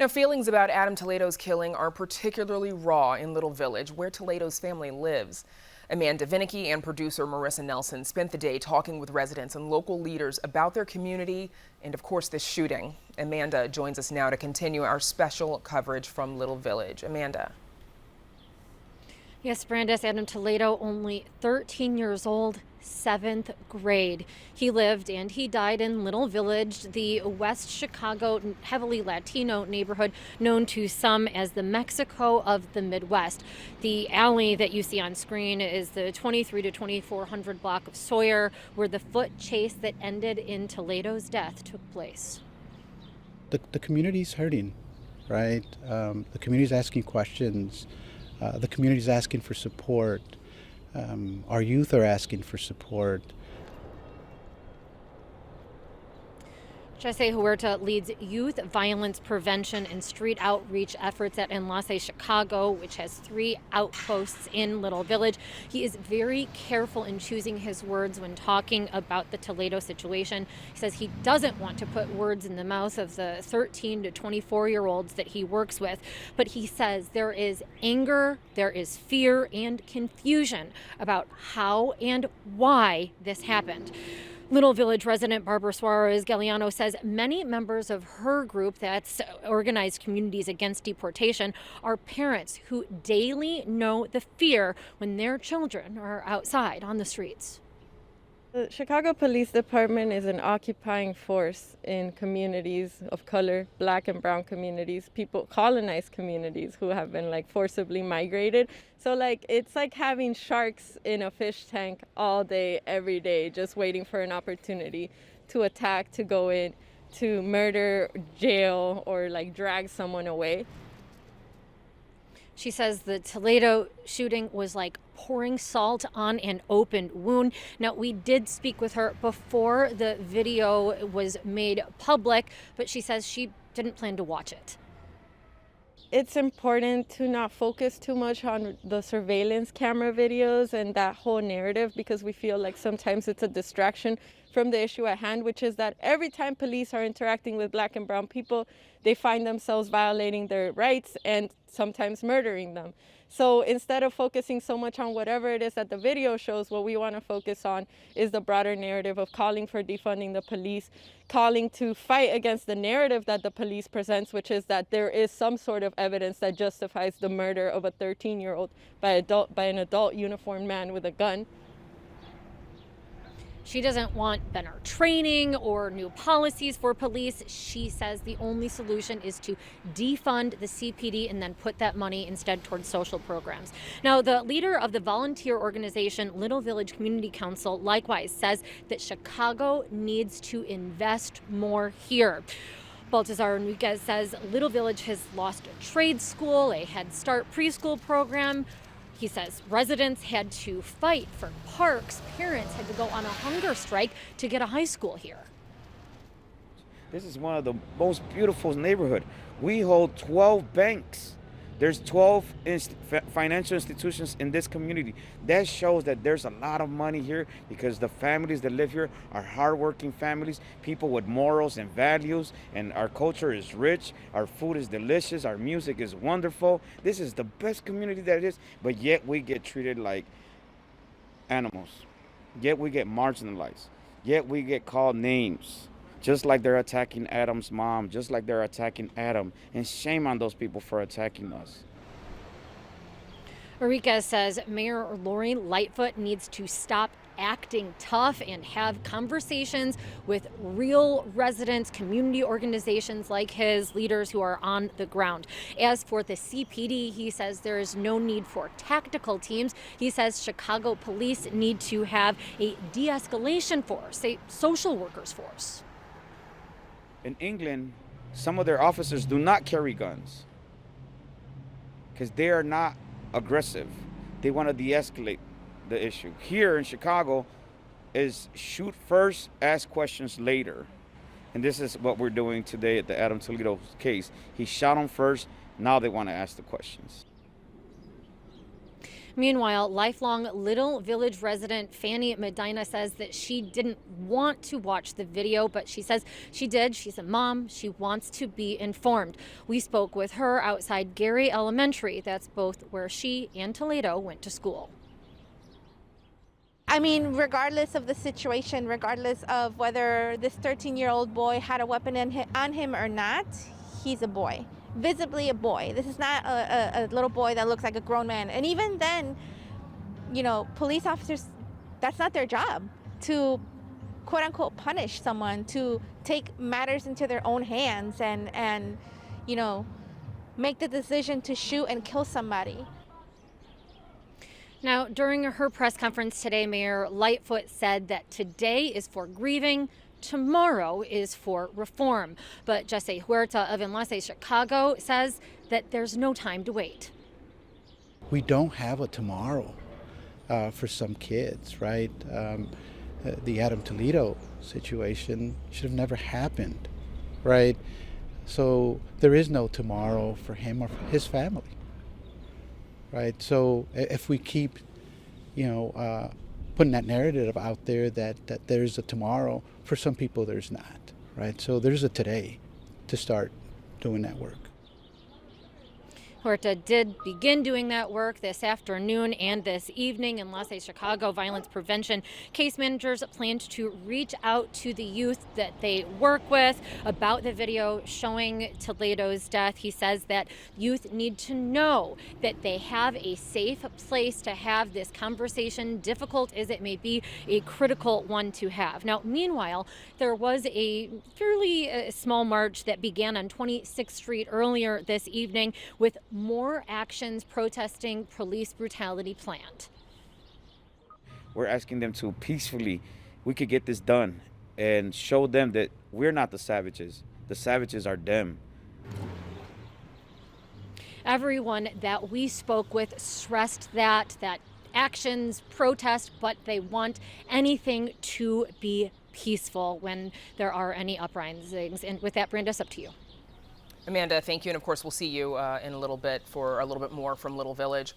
Now, feelings about Adam Toledo's killing are particularly raw in Little Village, where Toledo's family lives. Amanda Vinicky and producer Marissa Nelson spent the day talking with residents and local leaders about their community and, of course, this shooting. Amanda joins us now to continue our special coverage from Little Village. Amanda. Yes, Brandis, Adam Toledo, only 13 years old, 7th grade. He lived and he died in Little Village, the West Chicago heavily Latino neighborhood known to some as the Mexico of the Midwest. The alley that you see on screen is the 23 to 2400 block of Sawyer, where the foot chase that ended in Toledo's death took place. The community's hurting, right? The community's asking questions. The community's asking for support. Our youth are asking for support. Jesse Huerta leads youth violence prevention and street outreach efforts at Enlace Chicago, which has 3 outposts in Little Village. He is very careful in choosing his words when talking about the Toledo situation. He says he doesn't want to put words in the mouth of the 13 to 24-year-olds that he works with, but he says there is anger, there is fear and confusion about how and why this happened. Little Village resident Barbara SUAREZ GALEANO says many members of her group that's organized Communities Against Deportation are parents who daily know the fear when their children are outside on the streets. The Chicago Police Department is an occupying force in communities of color, black and brown communities, people, colonized communities who have been forcibly migrated. So it's like having sharks in a fish tank all day, every day, just waiting for an opportunity to attack, to go in, to murder, jail, or drag someone away. She says the Toledo shooting was like pouring salt on an open wound. Now, we did speak with her before the video was made public, but she says she didn't plan to watch it. It's important to not focus too much on the surveillance camera videos and that whole narrative, because we feel like sometimes it's a distraction from the issue at hand, which is that every time police are interacting with black and brown people, they find themselves violating their rights and sometimes murdering them. So instead of focusing so much on whatever it is that the video shows, what we want to focus on is the broader narrative of calling for defunding the police, calling to fight against the narrative that the police presents, which is that there is some sort of evidence that justifies the murder of a 13-year-old by an adult uniformed man with a gun. She doesn't want better training or new policies for police. She says the only solution is to defund the CPD and then put that money instead towards social programs. Now, the leader of the volunteer organization Little Village Community Council likewise says that Chicago needs to invest more here. Baltazar Enriquez says Little Village has lost a trade school, a Head Start preschool program. He says residents had to fight for parks. Parents had to go on a hunger strike to get a high school here. This is one of the most beautiful neighborhoods. We hold 12 banks. There's 12 financial institutions in this community. That shows that there's a lot of money here because the families that live here are hardworking families, people with morals and values, and our culture is rich, our food is delicious, our music is wonderful. This is the best community that is, but yet we get treated like animals. Yet we get marginalized. Yet we get called names. Just like they're attacking Adam's mom, just like they're attacking Adam. And shame on those people for attacking us. Enriquez says Mayor Lori Lightfoot needs to stop acting tough and have conversations with real residents, community organizations like his, leaders who are on the ground. As for the CPD, he says there is no need for tactical teams. He says Chicago police need to have a de-escalation force, a social workers force. In England, some of their officers do not carry guns because they are not aggressive. They want to de-escalate the issue. Here in Chicago is shoot first, ask questions later. And this is what we're doing today at the Adam Toledo case. He shot him first, now they want to ask the questions. Meanwhile, lifelong Little Village resident Fanny Medina says that she didn't want to watch the video, but she says she did. She's a mom. She wants to be informed. We spoke with her outside Gary Elementary. That's both where she and Toledo went to school. I mean, regardless of the situation, regardless of whether this 13-year-old boy had a weapon on him or not, he's a boy. Visibly a boy. This is not a little boy that looks like a grown man. And even then, you know, police officers, that's not their job to quote unquote punish someone, to take matters into their own hands and you know, make the decision to shoot and kill somebody. Now, during her press conference today, Mayor Lightfoot said that today is for grieving, tomorrow is for reform. But Jesse Huerta of Enlace, Chicago says that there's no time to wait. We don't have a tomorrow for some kids, right? The Adam Toledo situation should have never happened, right? So there is no tomorrow for him or for his family, right? So if we keep, you know, putting that narrative out there that there's a tomorrow, for some people there's not, right? So there's a today to start doing that work. Huerta did begin doing that work this afternoon and this evening. In Los Angeles, Chicago, violence prevention case managers planned to reach out to the youth that they work with about the video showing Toledo's death. He says that youth need to know that they have a safe place to have this conversation, difficult as it may be, a critical one to have. Now, meanwhile, there was a fairly small march that began on 26th Street earlier this evening with more actions protesting police brutality planned. We're asking them to peacefully, we could get this done and show them that we're not the savages. The savages are them. Everyone that we spoke with stressed that actions, protest, but they want anything to be peaceful when there are any uprisings. And with that, Brandis, up to you. Amanda, thank you. And of course, we'll see you in a little bit for a little bit more from Little Village.